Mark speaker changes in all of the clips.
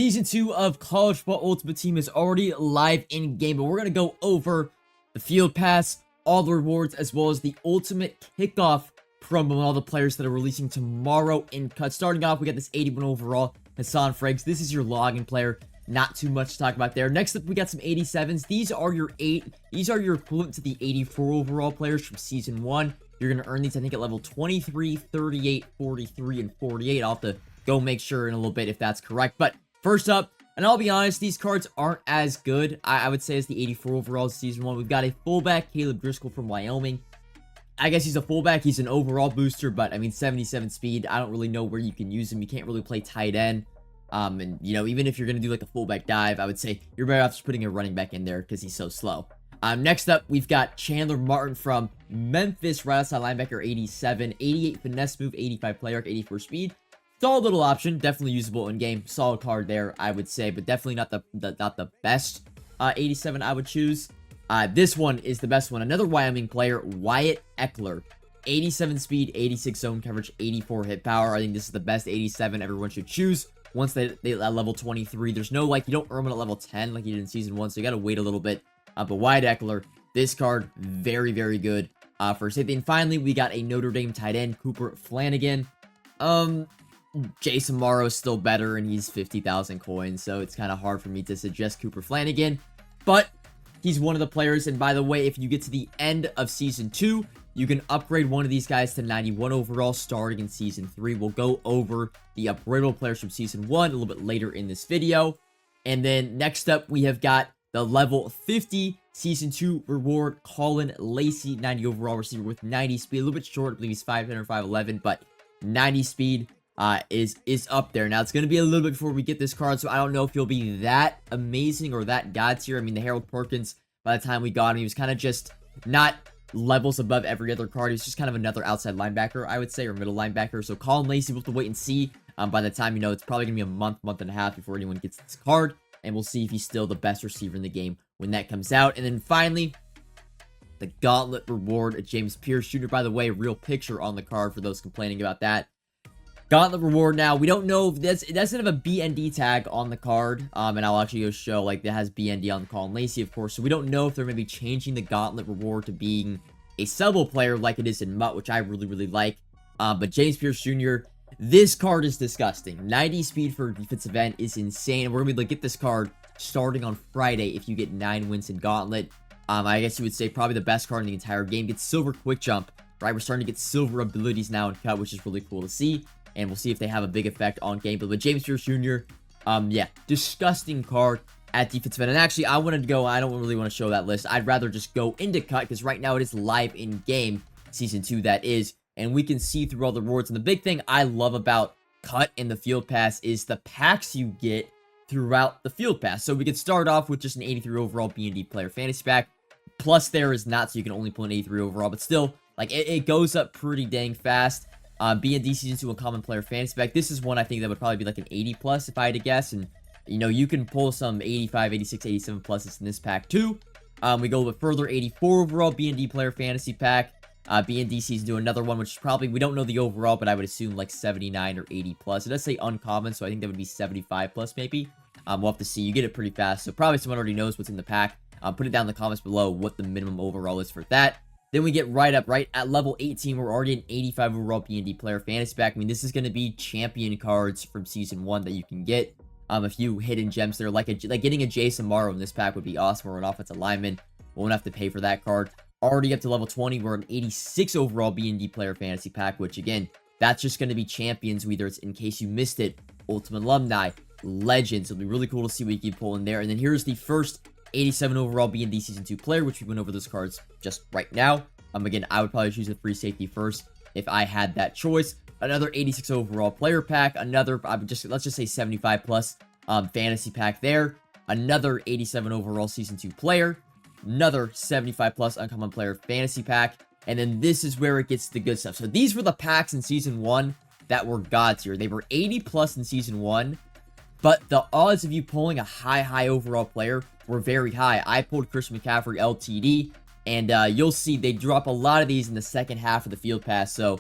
Speaker 1: Season 2 of College Football Ultimate Team is already live in-game, but we're going to go over the Field Pass, all the rewards, as well as the Ultimate Kickoff promo and all the players that are releasing tomorrow in cut. Starting off, we got this 81 overall, Hassan Frakes. This is your login player. Not too much to talk about there. Next up, we got some 87s. These are your equivalent to the 84 overall players from Season 1. You're going to earn these, I think, at level 23, 38, 43, and 48. I'll have to go make sure in a little bit if that's correct. But first up, and I'll be honest, these cards aren't as good, I would say, as the 84 overall Season 1. We've got a fullback, Caleb Driscoll from Wyoming. I guess he's a fullback. He's an overall booster, but, I mean, 77 speed. I don't really know where you can use him. You can't really play tight end. And, you know, even if you're going to do, like, a fullback dive, I would say you're better off just putting a running back in there because he's so slow. Next up, we've got Chandler Martin from Memphis, right outside linebacker, 87. 88 finesse move, 85 play arc, 84 speed. Solid little option, definitely usable in game. Solid card there, I would say, but definitely not the best 87 I would choose. This one is the best one. Another Wyoming player, Wyatt Eckler, 87 speed, 86 zone coverage, 84 hit power. I think this is the best 87 everyone should choose once they at level 23. There's no, like, you don't earn them at level 10 like you did in Season 1, so you gotta wait a little bit. But Wyatt Eckler, this card, very, very good for safety. And finally, we got a Notre Dame tight end, Cooper Flanagan. Jason Morrow is still better, and he's 50,000 coins, so it's kind of hard for me to suggest Cooper Flanagan, but he's one of the players. And by the way, if you get to the end of Season 2, you can upgrade one of these guys to 91 overall starting in Season 3. We'll go over the upgradable players from Season 1 a little bit later in this video. And then next up, we have got the level 50 Season 2 reward, Colin Lacey, 90 overall receiver with 90 speed. A little bit short, I believe he's 5'10" or 5'11", but 90 speed. Is up there. Now, it's going to be a little bit before we get this card, so I don't know if he'll be that amazing or that god tier. I mean, the Harold Perkins, by the time we got him, he was kind of just not levels above every other card. He's just kind of another outside linebacker, I would say, or middle linebacker. So Colin Lacey, we'll have to wait and see. By the time, you know, it's probably going to be a month and a half before anyone gets this card, and we'll see if he's still the best receiver in the game when that comes out. And then finally, the Gauntlet reward, James Pierce Jr. By the way, real picture on the card for those complaining about that. Gauntlet reward now, we don't know if it doesn't have a BND tag on the card, and I'll actually go show, like, that has BND on Colin Lacey, of course, so we don't know if they're maybe changing the Gauntlet reward to being a sellable player like it is in MUT, which I really, really like, but James Pierce Jr., this card is disgusting. 90 speed for defensive end is insane, and we're going to be able to get this card starting on Friday if you get 9 wins in Gauntlet. I guess you would say probably the best card in the entire game. Gets silver quick jump, right? We're starting to get silver abilities now in cut, which is really cool to see. And we'll see if they have a big effect on gameplay. But James Pierce Jr., yeah, disgusting card at defensive end. And actually, I wanted to go, I don't really want to show that list. I'd rather just go into cut, because right now it is live in-game, Season 2 that is. And we can see through all the rewards. And the big thing I love about cut in the Field Pass is the packs you get throughout the Field Pass. So we could start off with just an 83 overall BND player fantasy pack. Plus there is not, so you can only pull an 83 overall. But still, like, it goes up pretty dang fast. BND Season 2 Uncommon Player Fantasy Pack. This is one I think that would probably be like an 80 plus if I had to guess. And, you know, you can pull some 85, 86, 87 pluses in this pack too. We go a little bit further. 84 overall BND Player Fantasy Pack. BND Season 2, another one, which is probably, we don't know the overall, but I would assume like 79 or 80 plus. It does say uncommon, so I think that would be 75 plus maybe. We'll have to see. You get it pretty fast, so probably someone already knows what's in the pack. Put it down in the comments below what the minimum overall is for that. Then we get right up, right at level 18, we're already an 85 overall BND player fantasy pack. I mean, this is going to be champion cards from Season 1 that you can get. A few hidden gems there, like getting a Jason Morrow in this pack would be awesome, or an offensive lineman. Won't have to pay for that card. Already up to level 20, we're an 86 overall BND player fantasy pack, which again, that's just going to be champions, whether it's, in case you missed it, Ultimate Alumni, Legends. It'll be really cool to see what you can pull in there. And then here's the first 87 overall BND Season 2 player, which we went over those cards just right now. Again, I would probably choose a free safety first if I had that choice. Another 86 overall player pack. Another, let's just say 75 plus fantasy pack there. Another 87 overall Season 2 player. Another 75 plus uncommon player fantasy pack. And then this is where it gets the good stuff. So these were the packs in Season 1 that were god tier. They were 80 plus in Season 1. But the odds of you pulling a high overall player were very high. I pulled Christian McCaffrey LTD, and you'll see they drop a lot of these in the second half of the Field Pass. So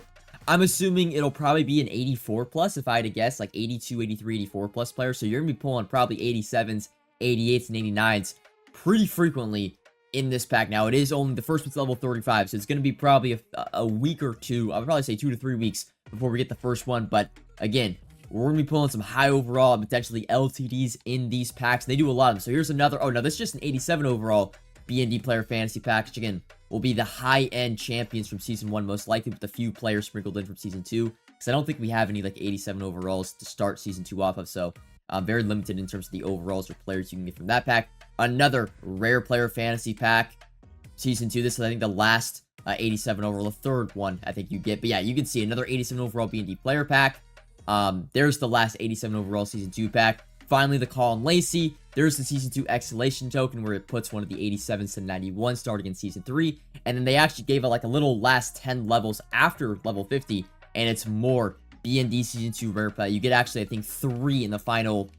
Speaker 1: I'm assuming it'll probably be an 84 plus, if I had to guess, like 82, 83, 84 plus players. So you're going to be pulling probably 87s, 88s, and 89s pretty frequently in this pack. Now, it is only the first one's level 35, so it's going to be probably a week or two. I would probably say 2 to 3 weeks before we get the first one. But again, we're going to be pulling some high overall and potentially LTDs in these packs. They do a lot of them. So here's another. Oh, no, this is just an 87 overall BND player fantasy pack, which again will be the high-end champions from Season 1, most likely with a few players sprinkled in from Season 2. Because I don't think we have any like 87 overalls to start Season 2 off of. So very limited in terms of the overalls or players you can get from that pack. Another rare player fantasy pack. Season 2. This is, I think, the last 87 overall. The third one, I think, you get. But yeah, you can see another 87 overall B&D player pack. There's the last 87 overall Season 2 pack. Finally, the Colin Lacey. There's the Season 2 Exhalation token where it puts one of the 87s to 91 starting in Season 3. And then they actually gave it like a little last 10 levels after level 50. And it's more B&D Season 2 rare play. You get actually, I think, 3 in the final,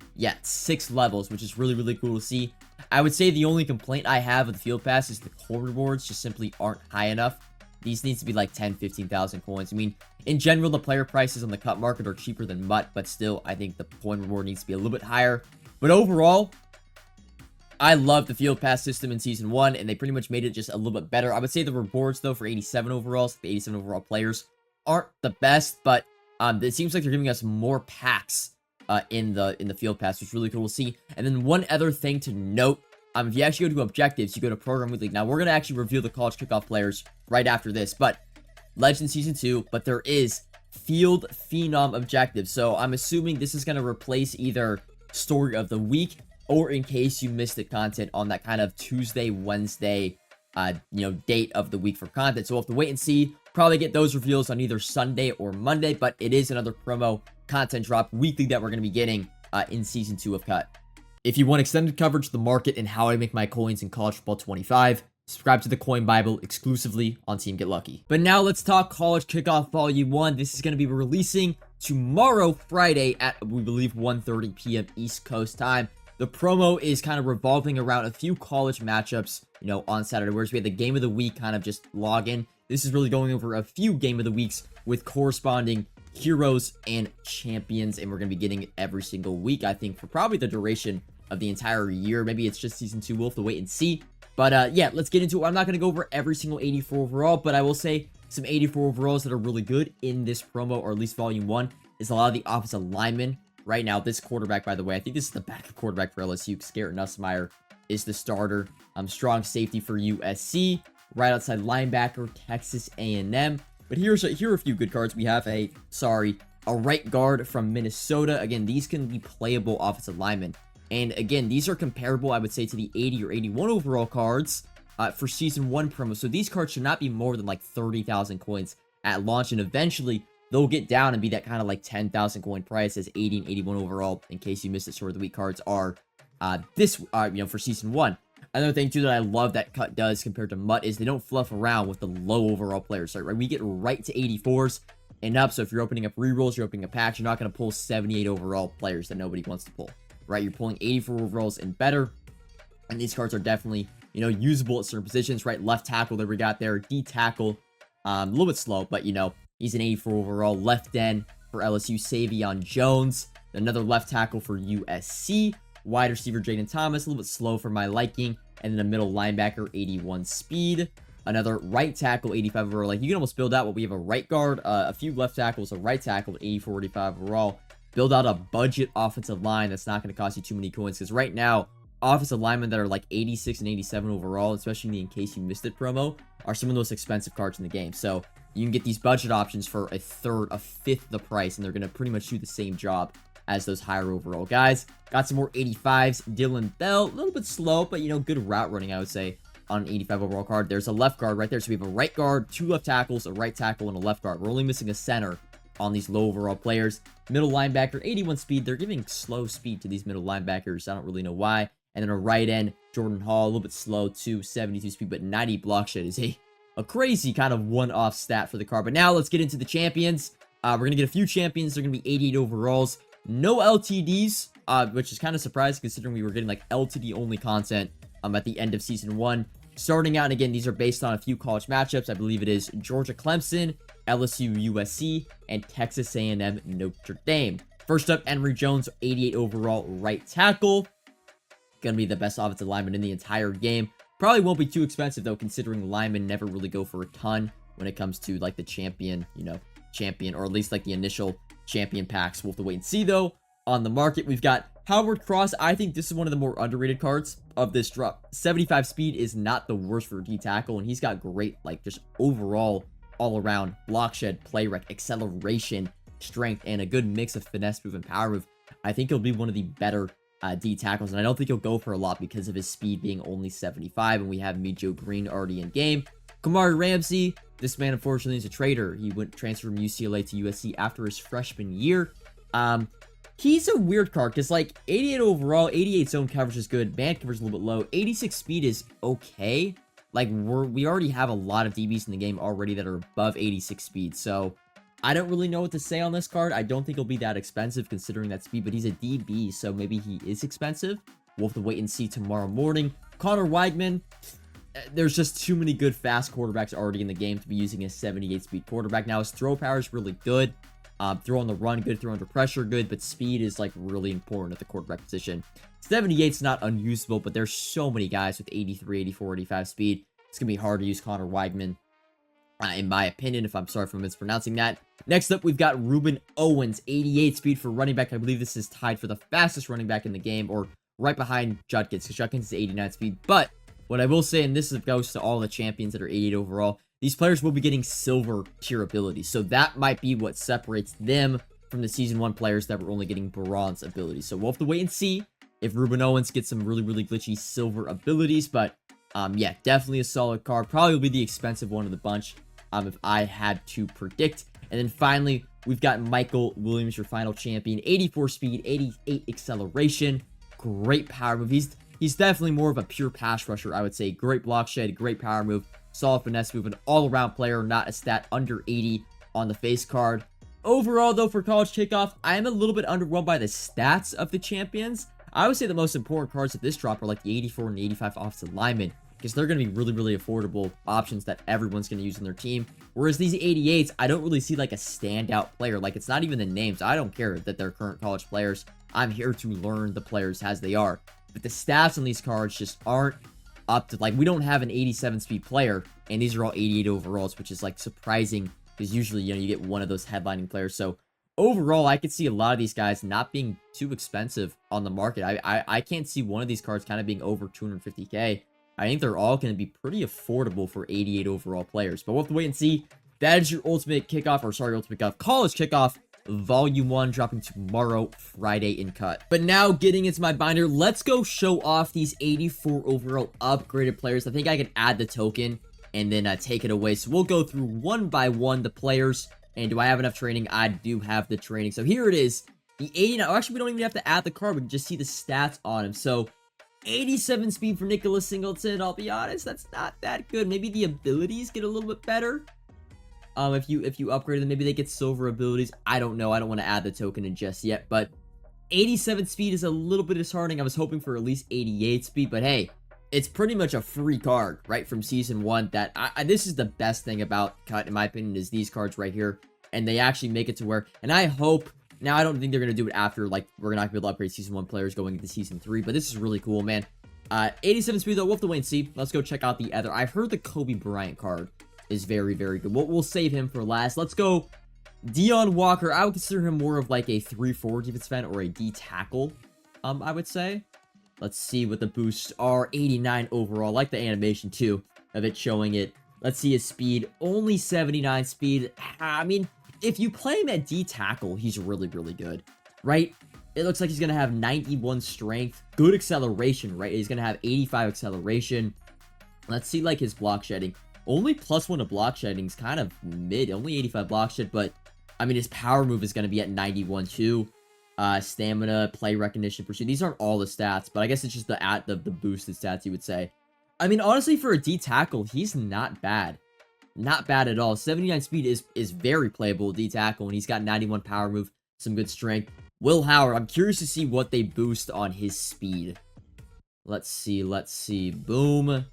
Speaker 1: 6 levels, which is really, really cool to see. I would say the only complaint I have with the Field Pass is the coin rewards just simply aren't high enough. These needs to be like 10, 15,000 coins. I mean, in general, the player prices on the cut market are cheaper than MUT, but still, I think the coin reward needs to be a little bit higher. But overall, I love the Field Pass system in Season 1, and they pretty much made it just a little bit better. I would say the rewards, though, for 87 overalls, the 87 overall players, aren't the best, but it seems like they're giving us more packs in the Field Pass, which is really cool to see. And then one other thing to note, if you actually go to Objectives, you go to Program Weekly. Now, we're going to actually reveal the College Kickoff players right after this, but Legend Season 2, but there is Field Phenom Objectives. So I'm assuming this is going to replace either Story of the Week, or in case you missed the content on that kind of Tuesday, Wednesday, date of the week for content. So we'll have to wait and see. Probably get those reveals on either Sunday or Monday, but it is another promo content drop weekly that we're going to be getting in Season 2 of Cut. If you want extended coverage of the market and how I make my coins in College Football 25, subscribe to the Coin Bible exclusively on Team Get Lucky. But now let's talk College Kickoff Volume 1. This is going to be releasing tomorrow, Friday, at, we believe, 1:30 p.m. East Coast time. The promo is kind of revolving around a few college matchups, on Saturday, whereas we had the Game of the Week kind of just log in. This is really going over a few Game of the Weeks with corresponding heroes and champions, and we're going to be getting it every single week, I think, for probably the duration of the entire year. Maybe it's just Season 2. We'll have to wait and see. But yeah, let's get into it. I'm not going to go over every single 84 overall, but I will say some 84 overalls that are really good in this promo, or at least Volume 1, is a lot of the offensive linemen. Right now, this quarterback, by the way, I think this is the backup quarterback for LSU, because Garrett Nussmeier is the starter. Strong safety for USC. Right outside linebacker, Texas A&M. But here are a few good cards. We have a right guard from Minnesota. Again, these can be playable offensive linemen. And again, these are comparable, I would say, to the 80 or 81 overall cards for Season 1 promo. So these cards should not be more than like 30,000 coins at launch. And eventually, they'll get down and be that kind of like 10,000 coin price as 80 and 81 overall, in case you missed it. Story of the Week cards are for Season 1. Another thing, too, that I love that Cut does compared to MUT is they don't fluff around with the low overall players. Right? We get right to 84s and up. So if you're opening up rerolls, you're opening up packs, you're not going to pull 78 overall players that nobody wants to pull. Right? You're pulling 84 overalls and better. And these cards are definitely, usable at certain positions. Right? Left tackle that we got there. D tackle. A little bit slow, but, he's an 84 overall. Left end for LSU, Savion Jones. Another left tackle for USC. Wide receiver, Jaden Thomas, a little bit slow for my liking. And then a middle linebacker, 81 speed. Another right tackle, 85 overall. Like, you can almost build out what we have a right guard, a few left tackles, a right tackle, 84, 85 overall. Build out a budget offensive line that's not going to cost you too many coins. Because right now, offensive linemen that are like 86 and 87 overall, especially in case you missed it promo, are some of the most expensive cards in the game. So you can get these budget options for a fifth the price, and they're going to pretty much do the same job as those higher overall guys. Got some more 85s. Dylan Bell, a little bit slow, but, good route running, I would say, on an 85 overall card. There's a left guard right there. So we have a right guard, 2 left tackles, a right tackle, and a left guard. We're only missing a center on these low overall players. Middle linebacker, 81 speed. They're giving slow speed to these middle linebackers. I don't really know why. And then a right end, Jordan Hall, a little bit slow too, 72 speed, but 90 block shed is a crazy kind of one-off stat for the card. But now let's get into the champions. We're going to get a few champions. They're going to be 88 overalls. No LTDs, which is kind of surprising considering we were getting like LTD only content at the end of Season 1. Starting out, and again, these are based on a few college matchups. I believe it is Georgia Clemson, LSU, USC, and Texas A&M, Notre Dame. First up, Emory Jones, 88 overall right tackle. Gonna be the best offensive lineman in the entire game. Probably won't be too expensive, though, considering linemen never really go for a ton when it comes to, like, the champion, champion, or at least, like, the initial champion packs. We'll have to wait and see, though. On the market, we've got Howard Cross. I think this is one of the more underrated cards of this drop. 75 speed is not the worst for a D tackle, and he's got great, like, just overall, all-around block shed, play rec, acceleration, strength, and a good mix of finesse move and power move. I think he'll be one of the better D tackles, and I don't think he'll go for a lot because of his speed being only 75, and we have Mijo Green already in game. Kamari Ramsey, this man unfortunately is a traitor. He went transfer from UCLA to USC after his freshman year. He's a weird card because, like, 88 overall, 88 zone coverage is good, man coverage is a little bit low, 86 speed is okay. Like, we already have a lot of DBs in the game already that are above 86 speed, so I don't really know what to say on this card. I don't think he'll be that expensive considering that speed, but he's a DB, so maybe he is expensive. We'll have to wait and see tomorrow morning. Connor Weigman, there's just too many good fast quarterbacks already in the game to be using a 78 speed quarterback. Now, his throw power is really good. Throw on the run, good. Throw under pressure, good. But speed is, like, really important at the quarterback position. 78's not unusable, but there's so many guys with 83, 84, 85 speed. It's going to be hard to use Connor Weigman, in my opinion, if I'm sorry for mispronouncing that. Next up, we've got Ruben Owens, 88 speed for running back. I believe this is tied for the fastest running back in the game, or right behind Judkins, because Judkins is 89 speed. But what I will say, and this goes to all the champions that are 88 overall, these players will be getting silver tier abilities. So that might be what separates them from the Season 1 players that were only getting bronze abilities. So we'll have to wait and see if Ruben Owens gets some really, really glitchy silver abilities. But, yeah, definitely a solid card. Probably will be the expensive one of the bunch, if I had to predict. And then finally, we've got Michael Williams, your final champion. 84 speed, 88 acceleration. Great power move. He's definitely more of a pure pass rusher, I would say. Great block shed, great power move, solid finesse move, an all-around player, not a stat under 80 on the face card. Overall, though, for college kickoff, I am a little bit underwhelmed by the stats of the champions. I would say the most important cards of this drop are like the 84 and the 85 offensive linemen, because they're going to be really, really affordable options that everyone's going to use in their team. Whereas these 88s, I don't really see like a standout player. Like, it's not even the names. I don't care that they're current college players. I'm here to learn the players as they are. But the stats on these cards just aren't up to, like, we don't have an 87 speed player, and these are all 88 overalls, which is, like, surprising, because usually, you get one of those headlining players. So, overall, I could see a lot of these guys not being too expensive on the market. I can't see one of these cards kind of being over 250k. I think they're all going to be pretty affordable for 88 overall players. But we'll have to wait and see. That is your Ultimate Kickoff, or sorry, Ultimate Kickoff, College Kickoff Volume 1, dropping tomorrow, Friday in cut. But now, getting into my binder, let's go show off these 84 overall upgraded players. I think I can add the token and then take it away. So we'll go through one by one the players. And do I have enough training? I do have the training. So here it is. The 89. Oh, actually, we don't even have to add the card. We can just see the stats on him. So 87 speed for Nicholas Singleton. I'll be honest, that's not that good. Maybe the abilities get a little bit better. If you upgrade them, maybe they get silver abilities. I don't know. I don't want to add the token in just yet. But 87 speed is a little bit disheartening. I was hoping for at least 88 speed. But hey, it's pretty much a free card, right, from Season 1. That this is the best thing about Cut, in my opinion, is these cards right here. And they actually make it to where, and I hope, now I don't think they're going to do it after, like, we're not going to be able to upgrade Season 1 players going into Season 3. But this is really cool, man. 87 speed, though, we'll have to wait and see. Let's go check out the other. I've heard the Kobe Bryant card is very, very good. We'll save him for last. Let's go Dion Walker. I would consider him more of like a 3-4 defense fan or a D tackle, I would say. Let's see what the boosts are. 89 overall. I like the animation, too, of it showing it. Let's see his speed. Only 79 speed. I mean, if you play him at D tackle, he's really, really good, right? It looks like he's going to have 91 strength. Good acceleration, right? He's going to have 85 acceleration. Let's see, like, his block shedding. Only +1 to block shedding is kind of mid. Only 85 block shed, but, I mean, his power move is going to be at 91, too. Stamina, play recognition, pursuit. These aren't all the stats, but I guess it's just the boosted stats, you would say. I mean, honestly, for a D tackle, he's not bad. Not bad at all. 79 speed is very playable D tackle, and he's got 91 power move, some good strength. Will Howard, I'm curious to see what they boost on his speed. Let's see. Boom.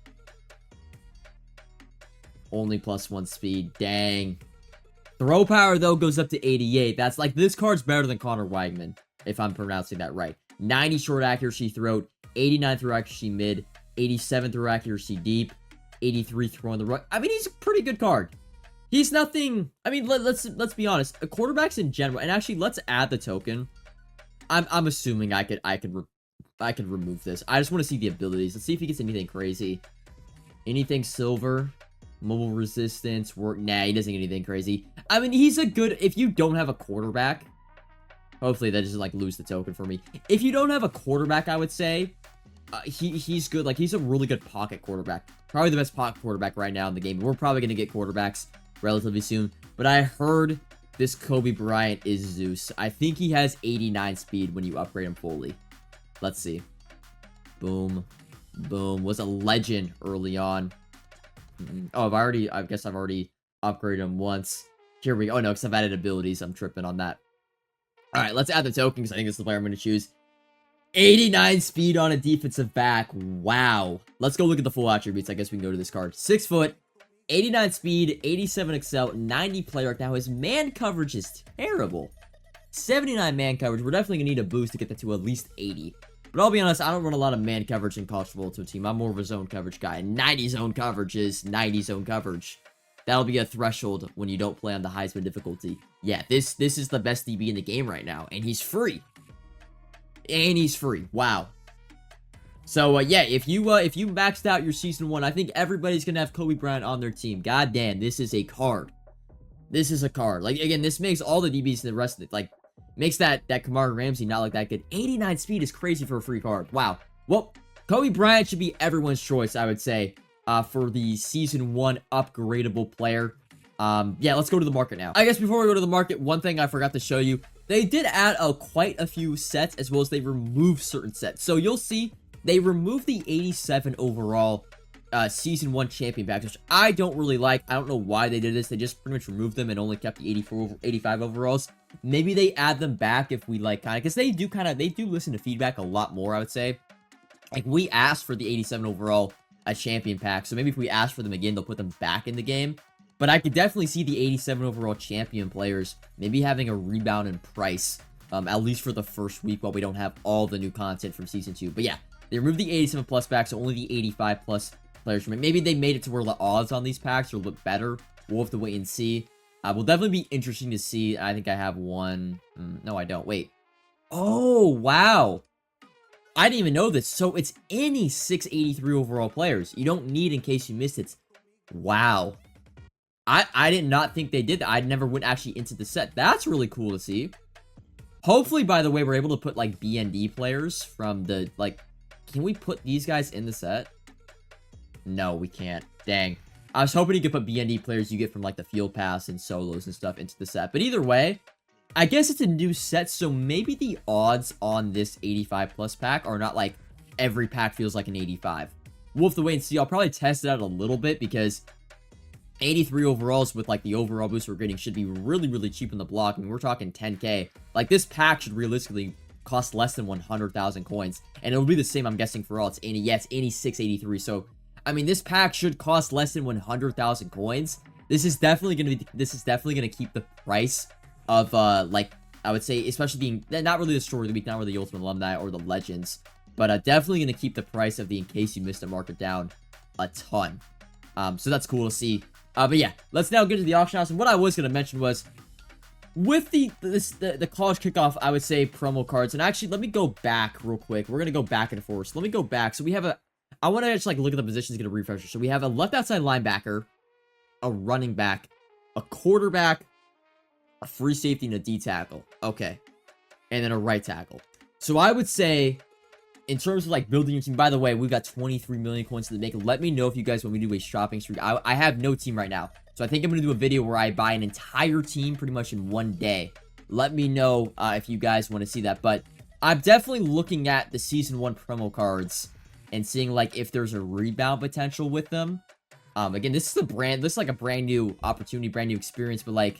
Speaker 1: Only +1 speed. Dang. Throw power, though, goes up to 88. That's like, this card's better than Connor Weigman, if I'm pronouncing that right. 90 short accuracy throw, 89 throw accuracy mid, 87 throw accuracy deep, 83 throw on the right. I mean, he's a pretty good card. He's nothing. I mean, let's be honest. Quarterbacks in general, and actually, let's add the token. I'm assuming I could remove this. I just want to see the abilities. Let's see if he gets anything crazy. Anything silver, mobile resistance, work. Nah, he doesn't get anything crazy. I mean, he's a good. If you don't have a quarterback, hopefully that doesn't like lose the token for me. If you don't have a quarterback, I would say he's good. Like, he's a really good pocket quarterback. Probably the best pocket quarterback right now in the game. We're probably gonna get quarterbacks relatively soon. But I heard this Kobe Bryant is Zeus. I think he has 89 speed when you upgrade him fully. Let's see. Boom. Boom. Was a legend early on. Oh, I guess I've already upgraded him once. Here we go. Oh, no, because I've added abilities. I'm tripping on that. All right, let's add the token because I think this is the player I'm going to choose. 89 speed on a defensive back. Wow. Let's go look at the full attributes. I guess we can go to this card. 6 foot, 89 speed, 87 excel, 90 play arc. Now, his man coverage is terrible. 79 man coverage. We're definitely going to need a boost to get that to at least 80. But I'll be honest, I don't run a lot of man coverage in college football to a team. I'm more of a zone coverage guy. 90 zone coverage is 90 zone coverage. That'll be a threshold when you don't play on the Heisman difficulty. Yeah, this is the best DB in the game right now. And he's free. And he's free. Wow. So, yeah, if you maxed out your Season 1, I think everybody's going to have Kobe Bryant on their team. God damn, this is a card. This is a card. Like, again, this makes all the DBs and the rest of it, like, makes that Kamara Ramsey not look that good. 89 speed is crazy for a free card. Wow. Well, Kobe Bryant should be everyone's choice, I would say, for the Season 1 upgradable player. Yeah, let's go to the market now. I guess before we go to the market, one thing I forgot to show you. They did add quite a few sets, as well as they removed certain sets. So you'll see they removed the 87 overall Season 1 champion packs, which I don't really like. I don't know why they did this. They just pretty much removed them and only kept the 85 overalls. Maybe they add them back if we like because they do listen to feedback a lot more, I would say. Like, we asked for the 87 overall champion pack, so maybe if we ask for them again, they'll put them back in the game. But I could definitely see the 87 overall champion players maybe having a rebound in price, at least for the first week while we don't have all the new content from Season 2. But yeah, they removed the 87 plus back, so only the 85 plus players from it. Maybe they made it to where the odds on these packs will look better. We'll have to wait and see. Will definitely be interesting to see. I think I have one. No, I don't. Wait. Oh, wow. I didn't even know this. So it's any 683 overall players. You don't need in case you missed it. Wow. I did not think they did that. I never went actually into the set. That's really cool to see. Hopefully, by the way, we're able to put, like, BND players from the, like... Can we put these guys in the set? No, we can't. Dang. I was hoping you could put BND players you get from, like, the field pass and solos and stuff into the set. But either way, I guess it's a new set, so maybe the odds on this 85 plus pack are not, like, every pack feels like an 85. We'll have to wait and see. I'll probably test it out a little bit because 83 overalls with, like, the overall boost we're getting should be really, really cheap in the block. I mean, we're talking 10k. Like, this pack should realistically cost less than 100,000 coins. And it'll be the same, I'm guessing, for all. It's any, yeah, it's any 683. So, I mean, this pack should cost less than 100,000 coins. This is definitely going to keep the price of, like, I would say, especially being, not really the story of the week, not really the Ultimate Alumni or the Legends, but definitely going to keep the price of the In Case You Missed a market down a ton. So that's cool to see. But yeah, let's now get to the auction house. And what I was going to mention was, with the college kickoff, I would say promo cards. And actually, let me go back real quick. We're going to go back and forth. So let me go back. So we have I want to just, like, look at the positions, get a refresher. So we have a left outside linebacker, a running back, a quarterback, a free safety, and a D tackle. Okay. And then a right tackle. So I would say, in terms of, like, building your team, by the way, we've got 23 million coins to make. Let me know if you guys want me to do a shopping spree. I have no team right now. So I think I'm going to do a video where I buy an entire team pretty much in one day. Let me know if you guys want to see that. But I'm definitely looking at the Season 1 promo cards and seeing, like, if there's a rebound potential with them. Again, this is like a brand new opportunity, brand new experience, but, like,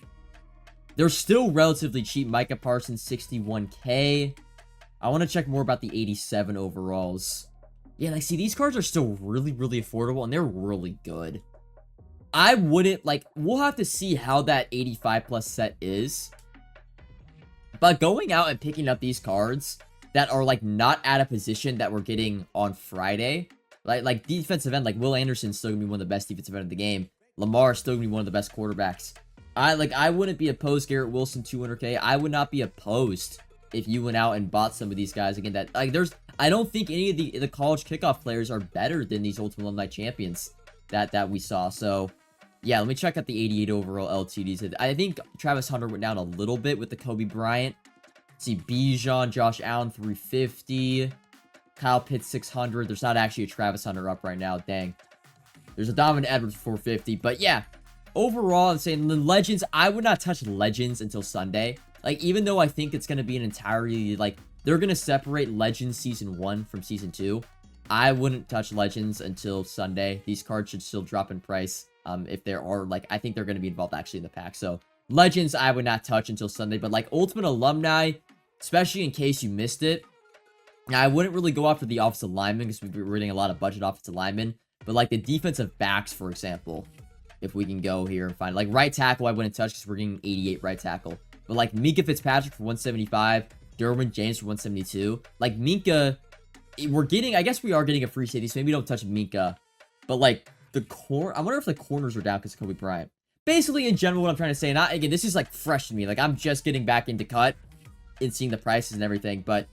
Speaker 1: they're still relatively cheap. Micah Parsons, 61k. I want to check more about the 87 overalls. Yeah, like, see, these cards are still really, really affordable, and they're really good. I wouldn't, like, we'll have to see how that 85 plus set is. But going out and picking up these cards that are, like, not at a position that we're getting on Friday, like defensive end, like, Will Anderson's still gonna be one of the best defensive end of the game. Lamar is still gonna be one of the best quarterbacks. I wouldn't be opposed. Garrett Wilson, 200K. I would not be opposed if you went out and bought some of these guys. Again, that, like, I don't think any of the college kickoff players are better than these Ultimate Alumni champions that we saw. So, yeah, let me check out the 88 overall LTDs. I think Travis Hunter went down a little bit with the Kobe Bryant. See, Bijan, Josh Allen, 350. Kyle Pitts, 600. There's not actually a Travis Hunter up right now. Dang. There's a Donovan Edwards, 450. But, yeah, overall, I'm saying the Legends, I would not touch Legends until Sunday. Like, even though I think it's going to be an entirely, like, they're going to separate Legends Season 1 from Season 2. I wouldn't touch Legends until Sunday. These cards should still drop in price. If there are, like, I think they're going to be involved actually in the pack. So, Legends, I would not touch until Sunday. But, like, Ultimate Alumni, especially in case you missed it, now, I wouldn't really go after the offensive linemen because we've been reading a lot of budget offensive linemen. But, like, the defensive backs, for example, if we can go here and find, like, right tackle, I wouldn't touch because we're getting 88 right tackle. But, like, Minka Fitzpatrick for 175, Derwin James for 172. Like, Minka, we're getting, I guess we are getting a free safety, so maybe don't touch Minka. But, like, I wonder if the corners are down because of Kobe Bryant. Basically, in general, what I'm trying to say, and again, this is, like, fresh to me. Like, I'm just getting back into cut and seeing the prices and everything. But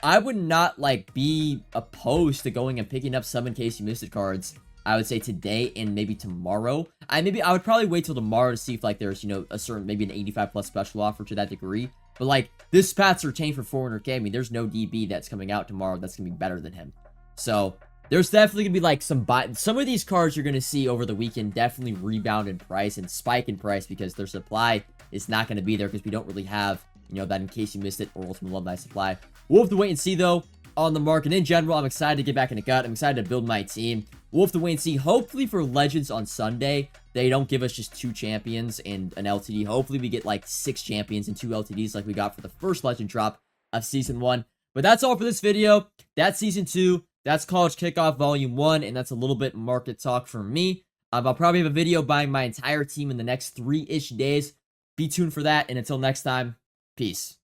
Speaker 1: I would not, like, be opposed to going and picking up some in case you missed it cards. I would say today and maybe tomorrow. I would probably wait till tomorrow to see if, like, there's, you know, a certain, maybe an 85 plus special offer to that degree. But, like, this Pats retained for 400K. I mean, there's no DB that's coming out tomorrow that's going to be better than him. So, there's definitely going to be, like, some of these cards you're going to see over the weekend definitely rebound in price and spike in price because their supply is not going to be there because we don't really have, you know, that in case you missed it or Ultimate Alumni supply. We'll have to wait and see, though, on the market. In general, I'm excited to get back in the gut. I'm excited to build my team. We'll have to wait and see. Hopefully for Legends on Sunday, they don't give us just 2 champions and an LTD. Hopefully we get like 6 champions and 2 LTDs like we got for the first Legend drop of Season 1. But that's all for this video. That's Season 2. That's College Kickoff Volume 1. And that's a little bit market talk from me. I'll probably have a video buying my entire team in the next 3-ish days. Be tuned for that. And until next time, peace.